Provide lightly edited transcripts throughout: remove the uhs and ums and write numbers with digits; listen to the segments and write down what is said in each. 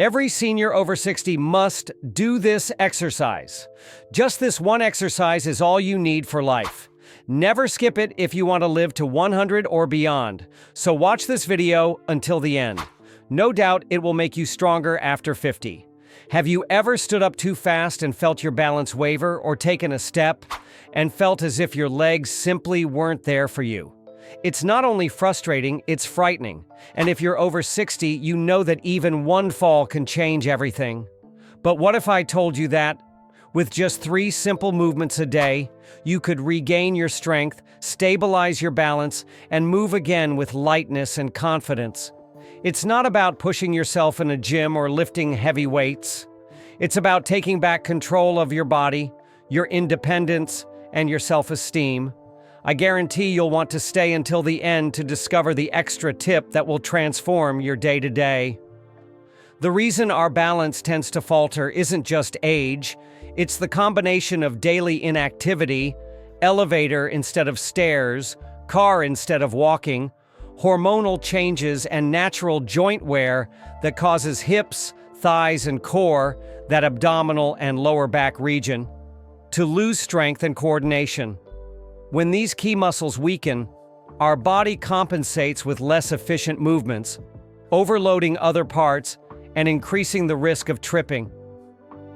Every senior over 60 must do this exercise. Just this one exercise is all you need for life. Never skip it if you want to live to 100 or beyond. So watch this video until the end. No doubt it will make you stronger after 50. Have you ever stood up too fast and felt your balance waver, or taken a step and felt as if your legs simply weren't there for you? It's not only frustrating, it's frightening. And if you're over 60, you know that even one fall can change everything. But what if I told you that, with just 3 simple movements a day, you could regain your strength, stabilize your balance, and move again with lightness and confidence? It's not about pushing yourself in a gym or lifting heavy weights. It's about taking back control of your body, your independence, and your self-esteem. I guarantee you'll want to stay until the end to discover the extra tip that will transform your day-to-day. The reason our balance tends to falter isn't just age, it's the combination of daily inactivity, elevator instead of stairs, car instead of walking, hormonal changes, and natural joint wear that causes hips, thighs, and core, that abdominal and lower back region, to lose strength and coordination. When these key muscles weaken, our body compensates with less efficient movements, overloading other parts and increasing the risk of tripping.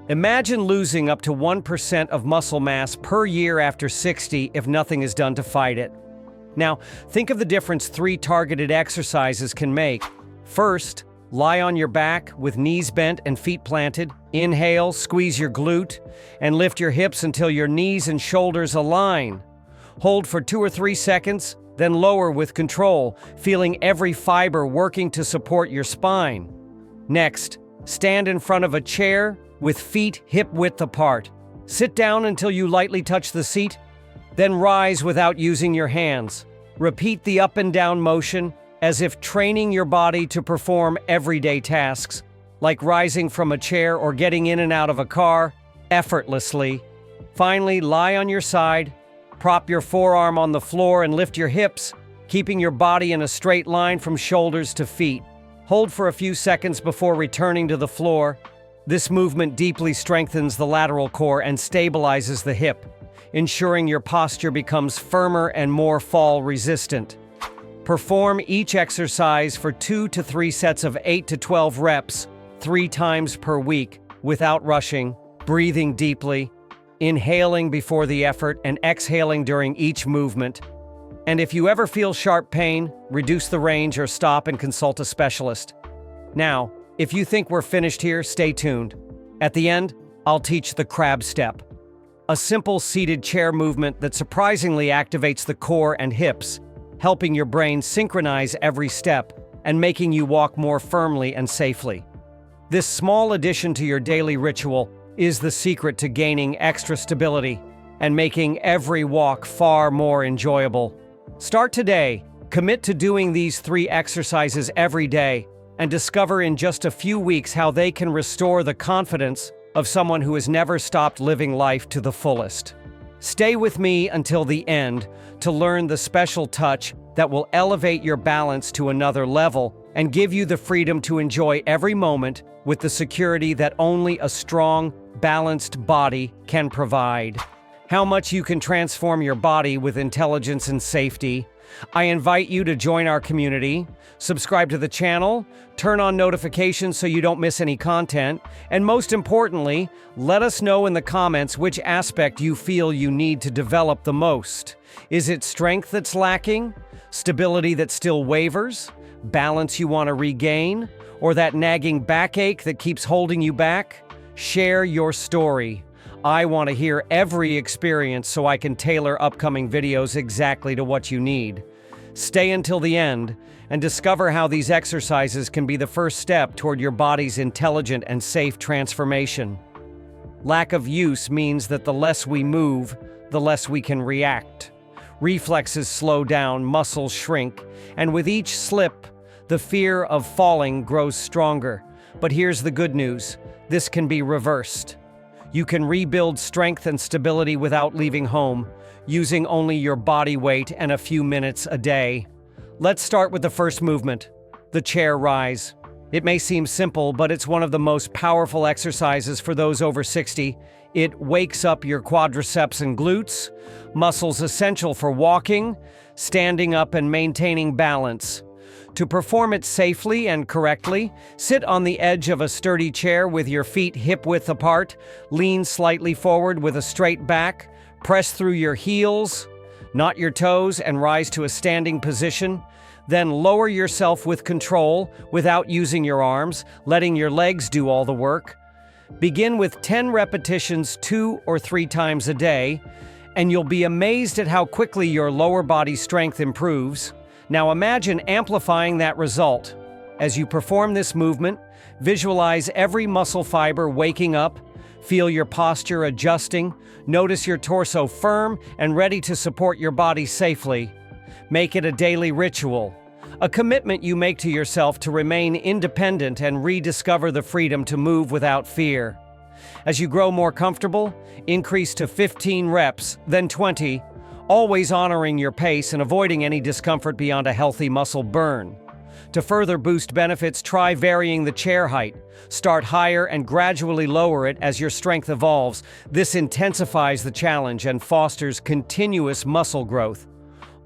Imagine losing up to 1% of muscle mass per year after 60 if nothing is done to fight it. Now, think of the difference 3 targeted exercises can make. First, lie on your back with knees bent and feet planted. Inhale, squeeze your glute, and lift your hips until your knees and shoulders align. Hold for 2 or 3 seconds, then lower with control, feeling every fiber working to support your spine. Next, stand in front of a chair with feet hip-width apart. Sit down until you lightly touch the seat, then rise without using your hands. Repeat the up and down motion as if training your body to perform everyday tasks, like rising from a chair or getting in and out of a car, effortlessly. Finally, lie on your side. Prop your forearm on the floor and lift your hips, keeping your body in a straight line from shoulders to feet. Hold for a few seconds before returning to the floor. This movement deeply strengthens the lateral core and stabilizes the hip, ensuring your posture becomes firmer and more fall-resistant. Perform each exercise for 2 to 3 sets of 8 to 12 reps, 3 times per week, without rushing, breathing deeply, inhaling before the effort and exhaling during each movement. And if you ever feel sharp pain, reduce the range or stop and consult a specialist. Now, if you think we're finished here, stay tuned. At the end, I'll teach the crab step, a simple seated chair movement that surprisingly activates the core and hips, helping your brain synchronize every step and making you walk more firmly and safely. This small addition to your daily ritual is the secret to gaining extra stability and making every walk far more enjoyable. Start today, commit to doing these 3 exercises every day, and discover in just a few weeks how they can restore the confidence of someone who has never stopped living life to the fullest. Stay with me until the end to learn the special touch that will elevate your balance to another level and give you the freedom to enjoy every moment with the security that only a strong, balanced body can provide. How much you can transform your body with intelligence and safety. I invite you to join our community, subscribe to the channel, turn on notifications so you don't miss any content, and most importantly, let us know in the comments which aspect you feel you need to develop the most. Is it strength that's lacking? Stability that still wavers? Balance you want to regain? Or that nagging backache that keeps holding you back? Share your story. I want to hear every experience so I can tailor upcoming videos exactly to what you need. Stay until the end and discover how these exercises can be the first step toward your body's intelligent and safe transformation. Lack of use means that the less we move, the less we can react. Reflexes slow down, muscles shrink, and with each slip, the fear of falling grows stronger. But here's the good news. This can be reversed. You can rebuild strength and stability without leaving home, using only your body weight and a few minutes a day. Let's start with the first movement, the chair rise. It may seem simple, but it's one of the most powerful exercises for those over 60. It wakes up your quadriceps and glutes, muscles essential for walking, standing up, and maintaining balance. To perform it safely and correctly, sit on the edge of a sturdy chair with your feet hip-width apart, lean slightly forward with a straight back, press through your heels, not your toes, and rise to a standing position. Then lower yourself with control without using your arms, letting your legs do all the work. Begin with 10 repetitions 2 or 3 times a day, and you'll be amazed at how quickly your lower body strength improves. Now imagine amplifying that result. As you perform this movement, visualize every muscle fiber waking up, feel your posture adjusting, notice your torso firm and ready to support your body safely. Make it a daily ritual, a commitment you make to yourself to remain independent and rediscover the freedom to move without fear. As you grow more comfortable, increase to 15 reps, then 20, always honoring your pace and avoiding any discomfort beyond a healthy muscle burn. To further boost benefits, try varying the chair height. Start higher and gradually lower it as your strength evolves. This intensifies the challenge and fosters continuous muscle growth.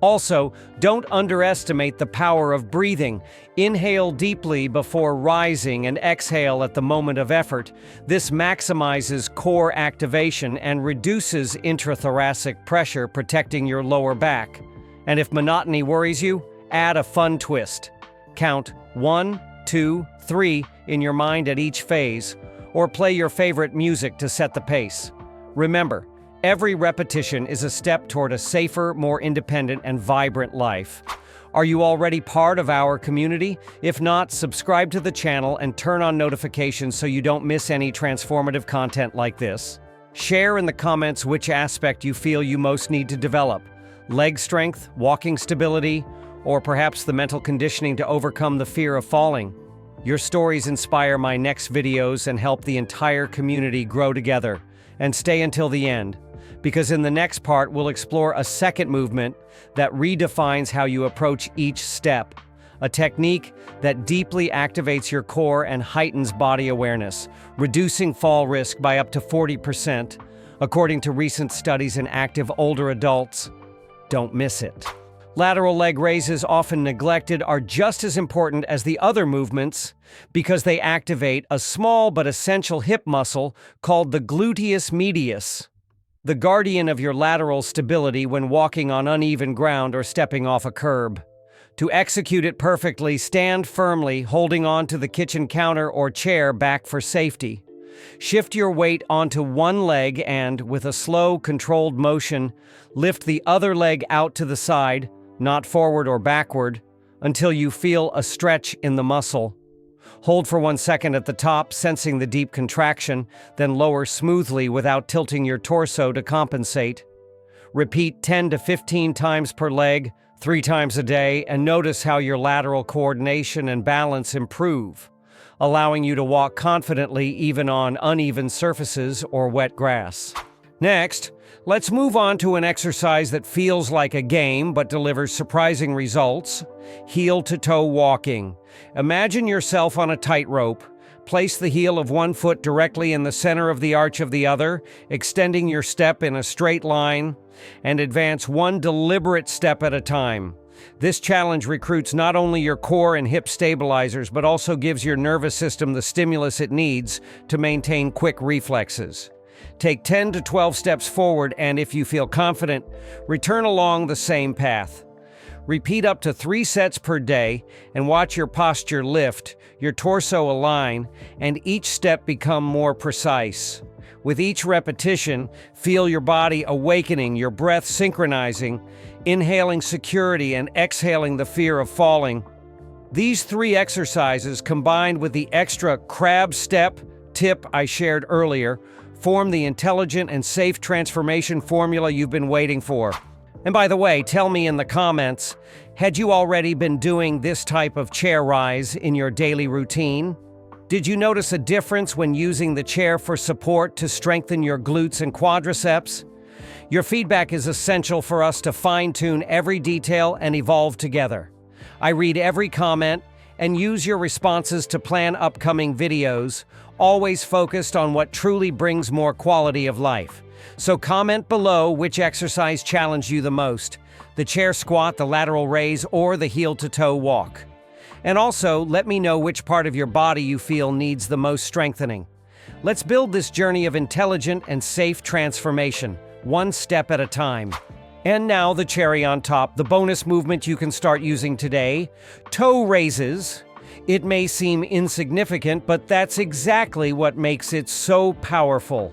Also, don't underestimate the power of breathing. Inhale deeply before rising and exhale at the moment of effort. This maximizes core activation and reduces intrathoracic pressure, protecting your lower back. And if monotony worries you, add a fun twist. Count 1, 2, 3 in your mind at each phase, or play your favorite music to set the pace. Remember, every repetition is a step toward a safer, more independent, and vibrant life. Are you already part of our community? If not, subscribe to the channel and turn on notifications so you don't miss any transformative content like this. Share in the comments which aspect you feel you most need to develop: leg strength, walking stability, or perhaps the mental conditioning to overcome the fear of falling. Your stories inspire my next videos and help the entire community grow together. And stay until the end, because in the next part we'll explore a second movement that redefines how you approach each step, a technique that deeply activates your core and heightens body awareness, reducing fall risk by up to 40%, according to recent studies in active older adults. Don't miss it. Lateral leg raises, often neglected, are just as important as the other movements because they activate a small but essential hip muscle called the gluteus medius, the guardian of your lateral stability when walking on uneven ground or stepping off a curb. To execute it perfectly, stand firmly, holding on to the kitchen counter or chair back for safety. Shift your weight onto one leg and, with a slow, controlled motion, lift the other leg out to the side, not forward or backward, until you feel a stretch in the muscle. Hold for 1 second at the top, sensing the deep contraction, then lower smoothly without tilting your torso to compensate. Repeat 10 to 15 times per leg, 3 times a day, and notice how your lateral coordination and balance improve, allowing you to walk confidently even on uneven surfaces or wet grass. Next, let's move on to an exercise that feels like a game but delivers surprising results: heel-to-toe walking. Imagine yourself on a tightrope. Place the heel of one foot directly in the center of the arch of the other, extending your step in a straight line, and advance one deliberate step at a time. This challenge recruits not only your core and hip stabilizers, but also gives your nervous system the stimulus it needs to maintain quick reflexes. Take 10 to 12 steps forward, and if you feel confident, return along the same path. Repeat up to 3 sets per day and watch your posture lift, your torso align, and each step become more precise. With each repetition, feel your body awakening, your breath synchronizing, inhaling security and exhaling the fear of falling. These 3 exercises, combined with the extra crab step tip I shared earlier, form the intelligent and safe transformation formula you've been waiting for. And by the way, tell me in the comments, had you already been doing this type of chair rise in your daily routine? Did you notice a difference when using the chair for support to strengthen your glutes and quadriceps? Your feedback is essential for us to fine-tune every detail and evolve together. I read every comment, and use your responses to plan upcoming videos, always focused on what truly brings more quality of life. So comment below which exercise challenged you the most: the chair squat, the lateral raise, or the heel-to-toe walk. And also, let me know which part of your body you feel needs the most strengthening. Let's build this journey of intelligent and safe transformation, one step at a time. And now the cherry on top, the bonus movement you can start using today: toe raises. It may seem insignificant, but that's exactly what makes it so powerful.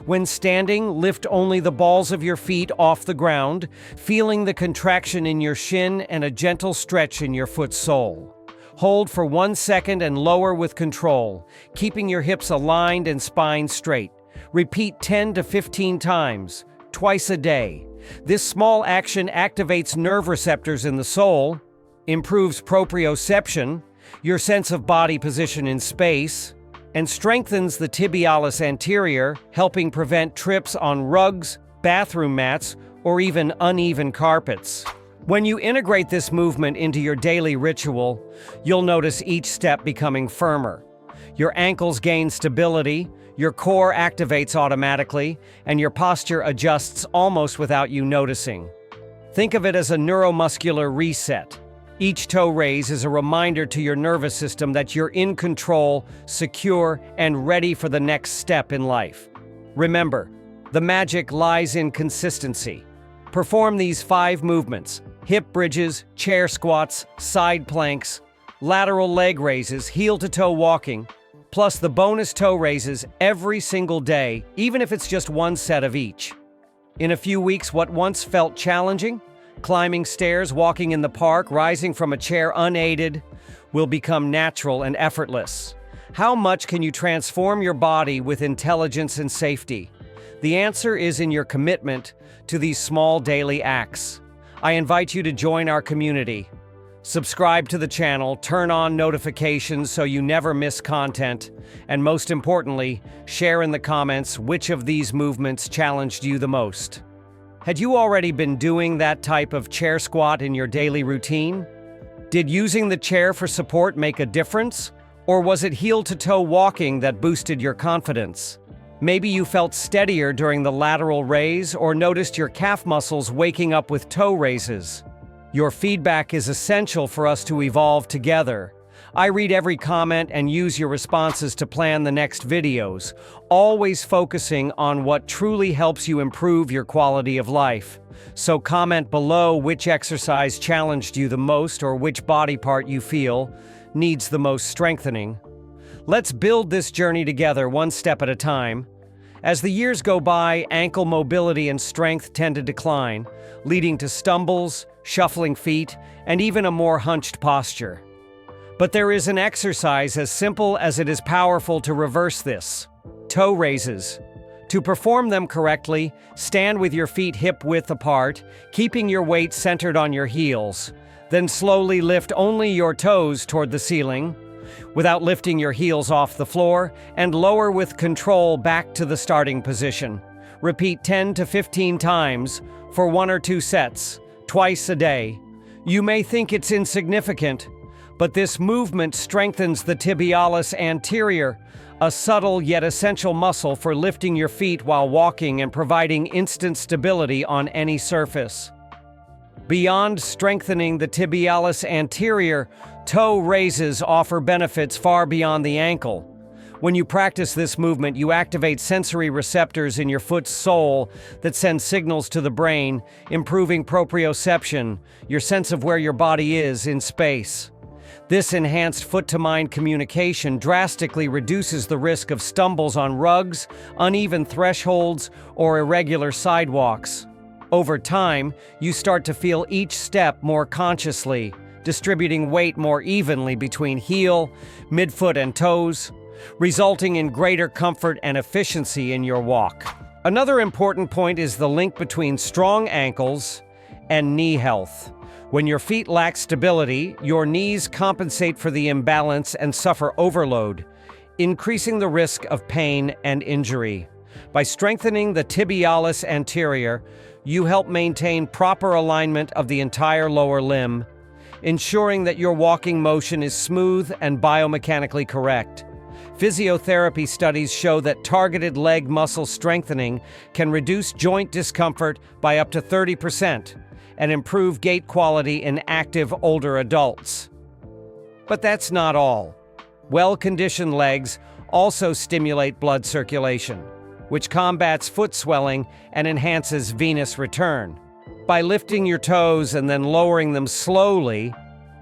When standing, lift only the balls of your feet off the ground, feeling the contraction in your shin and a gentle stretch in your foot sole. Hold for 1 second and lower with control, keeping your hips aligned and spine straight. Repeat 10 to 15 times, twice a day. This small action activates nerve receptors in the sole, improves proprioception, your sense of body position in space, and strengthens the tibialis anterior, helping prevent trips on rugs, bathroom mats, or even uneven carpets. When you integrate this movement into your daily ritual, you'll notice each step becoming firmer. Your ankles gain stability, your core activates automatically, and your posture adjusts almost without you noticing. Think of it as a neuromuscular reset. Each toe raise is a reminder to your nervous system that you're in control, secure, and ready for the next step in life. Remember, the magic lies in consistency. Perform these 5 movements: hip bridges, chair squats, side planks, lateral leg raises, heel-to-toe walking, plus the bonus toe raises every single day, even if it's just 1 set of each. In a few weeks, what once felt challenging, climbing stairs, walking in the park, rising from a chair unaided, will become natural and effortless. How much can you transform your body with intelligence and safety? The answer is in your commitment to these small daily acts. I invite you to join our community. Subscribe to the channel, turn on notifications so you never miss content, and most importantly, share in the comments which of these movements challenged you the most. Had you already been doing that type of chair squat in your daily routine? Did using the chair for support make a difference? Or was it heel-to-toe walking that boosted your confidence? Maybe you felt steadier during the lateral raise or noticed your calf muscles waking up with toe raises. Your feedback is essential for us to evolve together. I read every comment and use your responses to plan the next videos, always focusing on what truly helps you improve your quality of life. So comment below which exercise challenged you the most or which body part you feel needs the most strengthening. Let's build this journey together, one step at a time. As the years go by, ankle mobility and strength tend to decline, leading to stumbles, shuffling feet, and even a more hunched posture. But there is an exercise as simple as it is powerful to reverse this: toe raises. To perform them correctly, stand with your feet hip-width apart, keeping your weight centered on your heels. Then slowly lift only your toes toward the ceiling, without lifting your heels off the floor, and lower with control back to the starting position. Repeat 10 to 15 times for 1 or 2 sets, twice a day. You may think it's insignificant, but this movement strengthens the tibialis anterior, a subtle yet essential muscle for lifting your feet while walking and providing instant stability on any surface. Beyond strengthening the tibialis anterior, toe raises offer benefits far beyond the ankle. When you practice this movement, you activate sensory receptors in your foot's sole that send signals to the brain, improving proprioception, your sense of where your body is in space. This enhanced foot-to-mind communication drastically reduces the risk of stumbles on rugs, uneven thresholds, or irregular sidewalks. Over time, you start to feel each step more consciously, distributing weight more evenly between heel, midfoot, and toes, resulting in greater comfort and efficiency in your walk. Another important point is the link between strong ankles and knee health. When your feet lack stability, your knees compensate for the imbalance and suffer overload, increasing the risk of pain and injury. By strengthening the tibialis anterior, you help maintain proper alignment of the entire lower limb, ensuring that your walking motion is smooth and biomechanically correct. Physiotherapy studies show that targeted leg muscle strengthening can reduce joint discomfort by up to 30% and improve gait quality in active older adults. But that's not all. Well-conditioned legs also stimulate blood circulation, which combats foot swelling and enhances venous return. By lifting your toes and then lowering them slowly,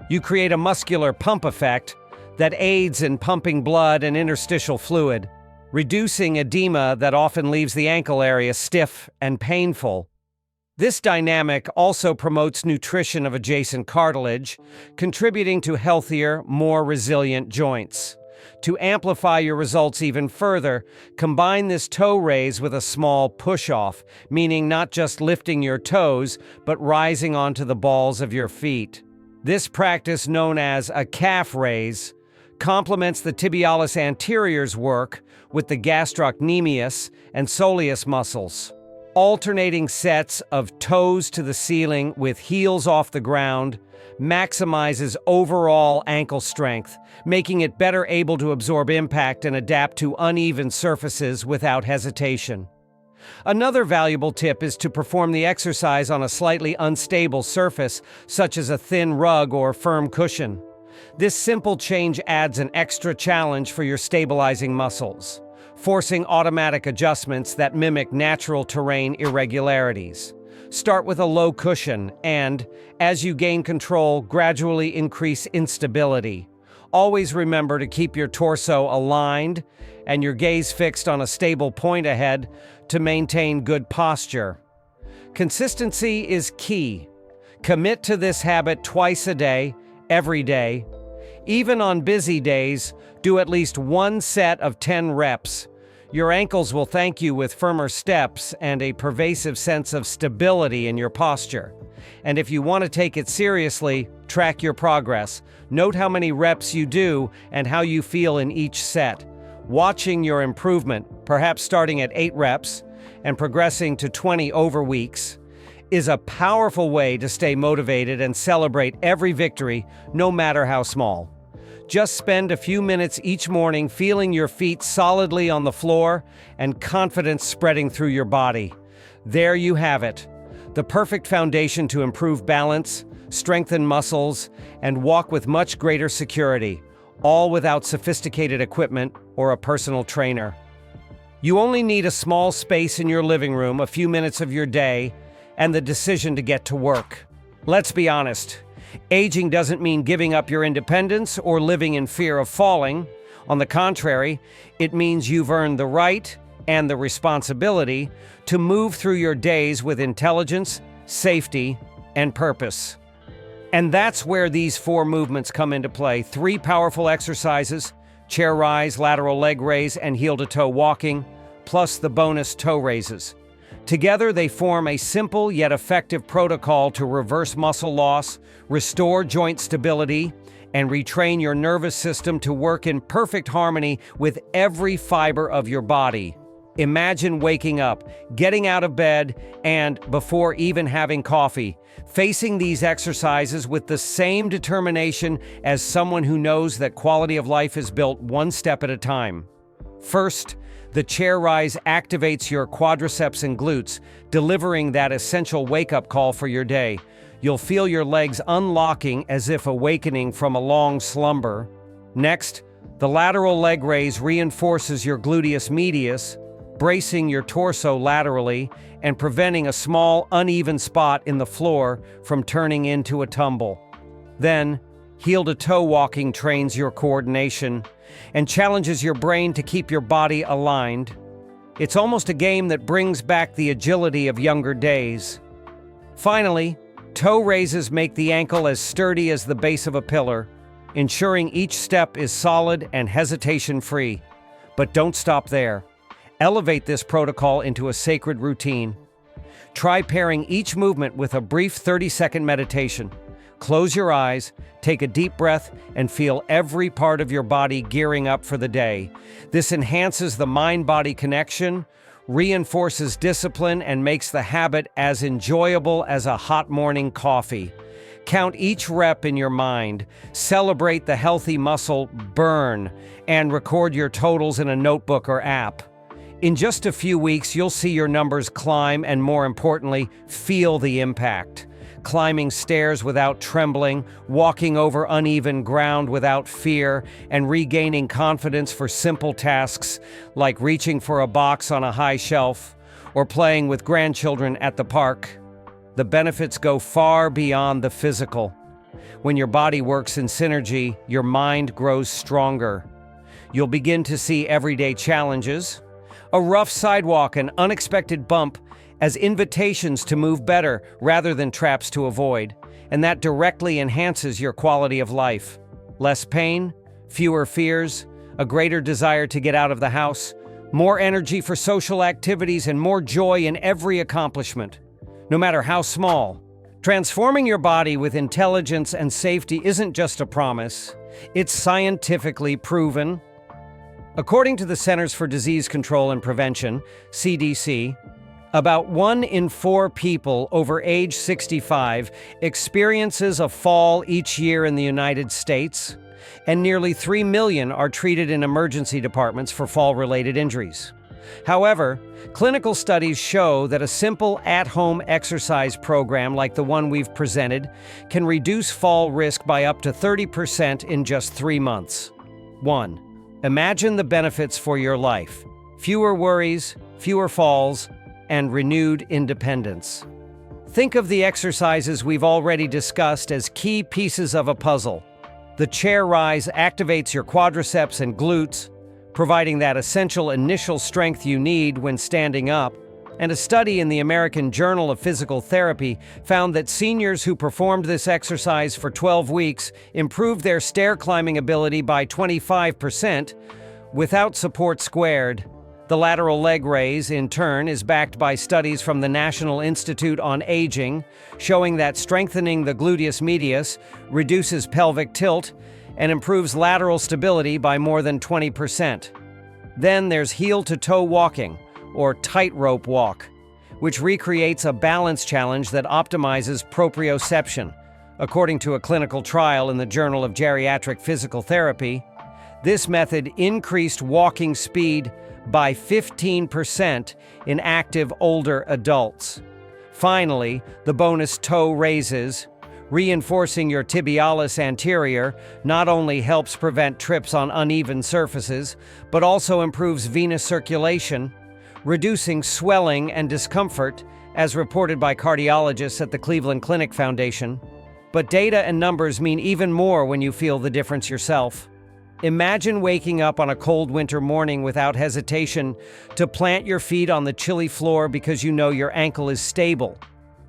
you create a muscular pump effect that aids in pumping blood and interstitial fluid, reducing edema that often leaves the ankle area stiff and painful. This dynamic also promotes nutrition of adjacent cartilage, contributing to healthier, more resilient joints. To amplify your results even further, combine this toe raise with a small push-off, meaning not just lifting your toes, but rising onto the balls of your feet. This practice, known as a calf raise, complements the tibialis anterior's work with the gastrocnemius and soleus muscles. Alternating sets of toes to the ceiling with heels off the ground maximizes overall ankle strength, making it better able to absorb impact and adapt to uneven surfaces without hesitation. Another valuable tip is to perform the exercise on a slightly unstable surface, such as a thin rug or firm cushion. This simple change adds an extra challenge for your stabilizing muscles, forcing automatic adjustments that mimic natural terrain irregularities. Start with a low cushion and, as you gain control, gradually increase instability. Always remember to keep your torso aligned and your gaze fixed on a stable point ahead to maintain good posture. Consistency is key. Commit to this habit twice a day, every day. Even on busy days, do at least one set of 10 reps. Your ankles will thank you with firmer steps and a pervasive sense of stability in your posture. And if you want to take it seriously, track your progress. Note how many reps you do and how you feel in each set. Watching your improvement, perhaps starting at 8 reps and progressing to 20 over weeks, is a powerful way to stay motivated and celebrate every victory, no matter how small. Just spend a few minutes each morning feeling your feet solidly on the floor and confidence spreading through your body. There you have it, the perfect foundation to improve balance, strengthen muscles, and walk with much greater security, all without sophisticated equipment or a personal trainer. You only need a small space in your living room, a few minutes of your day, and the decision to get to work. Let's be honest. Aging doesn't mean giving up your independence or living in fear of falling. On the contrary, it means you've earned the right and the responsibility to move through your days with intelligence, safety, and purpose. And that's where these 4 movements come into play. 3 powerful exercises: chair rise, lateral leg raise, and heel-to-toe walking, plus the bonus toe raises. Together, they form a simple yet effective protocol to reverse muscle loss, restore joint stability, and retrain your nervous system to work in perfect harmony with every fiber of your body. Imagine waking up, getting out of bed, and, before even having coffee, facing these exercises with the same determination as someone who knows that quality of life is built one step at a time. First, the chair rise activates your quadriceps and glutes, delivering that essential wake-up call for your day. You'll feel your legs unlocking as if awakening from a long slumber. Next, the lateral leg raise reinforces your gluteus medius, bracing your torso laterally and preventing a small, uneven spot in the floor from turning into a tumble. Then, heel-to-toe walking trains your coordination and challenges your brain to keep your body aligned. It's almost a game that brings back the agility of younger days. Finally, toe raises make the ankle as sturdy as the base of a pillar, ensuring each step is solid and hesitation-free. But don't stop there. Elevate this protocol into a sacred routine. Try pairing each movement with a brief 30-second meditation. Close your eyes, take a deep breath, and feel every part of your body gearing up for the day. This enhances the mind-body connection, reinforces discipline, and makes the habit as enjoyable as a hot morning coffee. Count each rep in your mind, celebrate the healthy muscle burn, and record your totals in a notebook or app. In just a few weeks, you'll see your numbers climb and, more importantly, feel the impact. Climbing stairs without trembling, walking over uneven ground without fear, and regaining confidence for simple tasks like reaching for a box on a high shelf or playing with grandchildren at the park. The benefits go far beyond the physical. When your body works in synergy, your mind grows stronger. You'll begin to see everyday challenges, a rough sidewalk, an unexpected bump, as invitations to move better rather than traps to avoid, and that directly enhances your quality of life. Less pain, fewer fears, a greater desire to get out of the house, more energy for social activities, and more joy in every accomplishment, no matter how small. Transforming your body with intelligence and safety isn't just a promise, it's scientifically proven. According to the Centers for Disease Control and Prevention, CDC, about 1 in 4 people over age 65 experiences a fall each year in the United States, and nearly 3 million are treated in emergency departments for fall-related injuries. However, clinical studies show that a simple at-home exercise program like the one we've presented can reduce fall risk by up to 30% in just 3 months. 1. Imagine the benefits for your life: fewer worries, fewer falls, and renewed independence. Think of the exercises we've already discussed as key pieces of a puzzle. The chair rise activates your quadriceps and glutes, providing that essential initial strength you need when standing up. And a study in the American Journal of Physical Therapy found that seniors who performed this exercise for 12 weeks improved their stair-climbing ability by 25% without support squared. The lateral leg raise, in turn, is backed by studies from the National Institute on Aging, showing that strengthening the gluteus medius reduces pelvic tilt and improves lateral stability by more than 20%. Then there's heel-to-toe walking, or tightrope walk, which recreates a balance challenge that optimizes proprioception. According to a clinical trial in the Journal of Geriatric Physical Therapy, this method increased walking speed by 15% in active older adults. Finally, the bonus toe raises, reinforcing your tibialis anterior, not only helps prevent trips on uneven surfaces, but also improves venous circulation, reducing swelling and discomfort, as reported by cardiologists at the Cleveland Clinic Foundation. But data and numbers mean even more when you feel the difference yourself. Imagine waking up on a cold winter morning without hesitation to plant your feet on the chilly floor because you know your ankle is stable.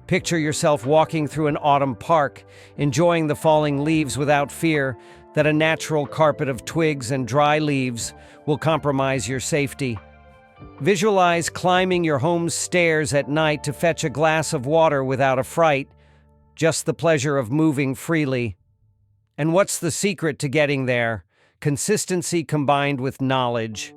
Picture yourself walking through an autumn park, enjoying the falling leaves without fear that a natural carpet of twigs and dry leaves will compromise your safety. Visualize climbing your home's stairs at night to fetch a glass of water without a fright, just the pleasure of moving freely. And what's the secret to getting there? Consistency combined with knowledge.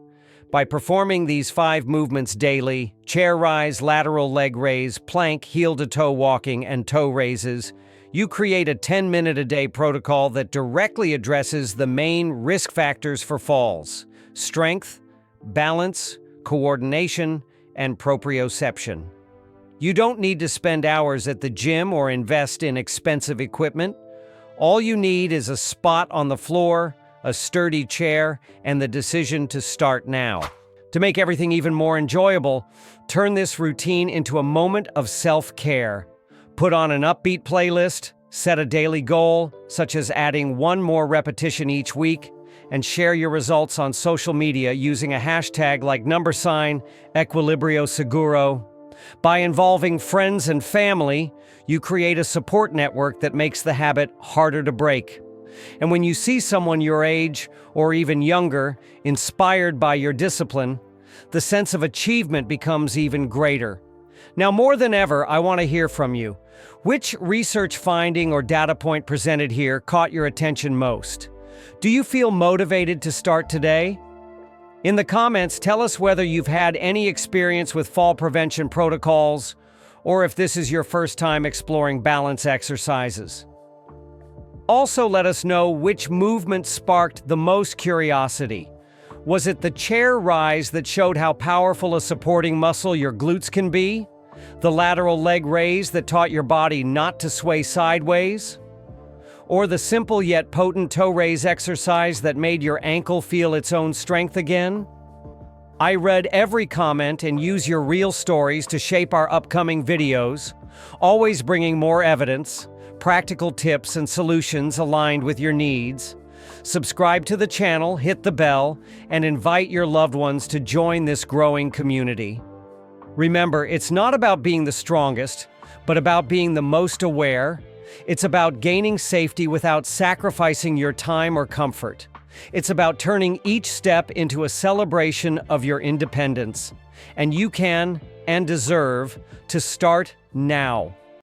By performing these 5 movements daily, chair rise, lateral leg raise, plank, heel-to-toe walking, and toe raises, you create a 10-minute-a-day protocol that directly addresses the main risk factors for falls: strength, balance, coordination, and proprioception. You don't need to spend hours at the gym or invest in expensive equipment. All you need is a spot on the floor, a sturdy chair, and the decision to start now. To make everything even more enjoyable, turn this routine into a moment of self-care. Put on an upbeat playlist, set a daily goal, such as adding 1 more repetition each week, and share your results on social media using a hashtag like #Equilibrio Seguro. By involving friends and family, you create a support network that makes the habit harder to break. And when you see someone your age, or even younger, inspired by your discipline, the sense of achievement becomes even greater. Now, more than ever, I want to hear from you. Which research finding or data point presented here caught your attention most? Do you feel motivated to start today? In the comments, tell us whether you've had any experience with fall prevention protocols, or if this is your first time exploring balance exercises. Also let us know which movement sparked the most curiosity. Was it the chair rise that showed how powerful a supporting muscle your glutes can be? The lateral leg raise that taught your body not to sway sideways? Or the simple yet potent toe raise exercise that made your ankle feel its own strength again? I read every comment and use your real stories to shape our upcoming videos, always bringing more evidence, practical tips and solutions aligned with your needs. Subscribe to the channel, hit the bell, and invite your loved ones to join this growing community. Remember, it's not about being the strongest, but about being the most aware. It's about gaining safety without sacrificing your time or comfort. It's about turning each step into a celebration of your independence. And you can and deserve to start now.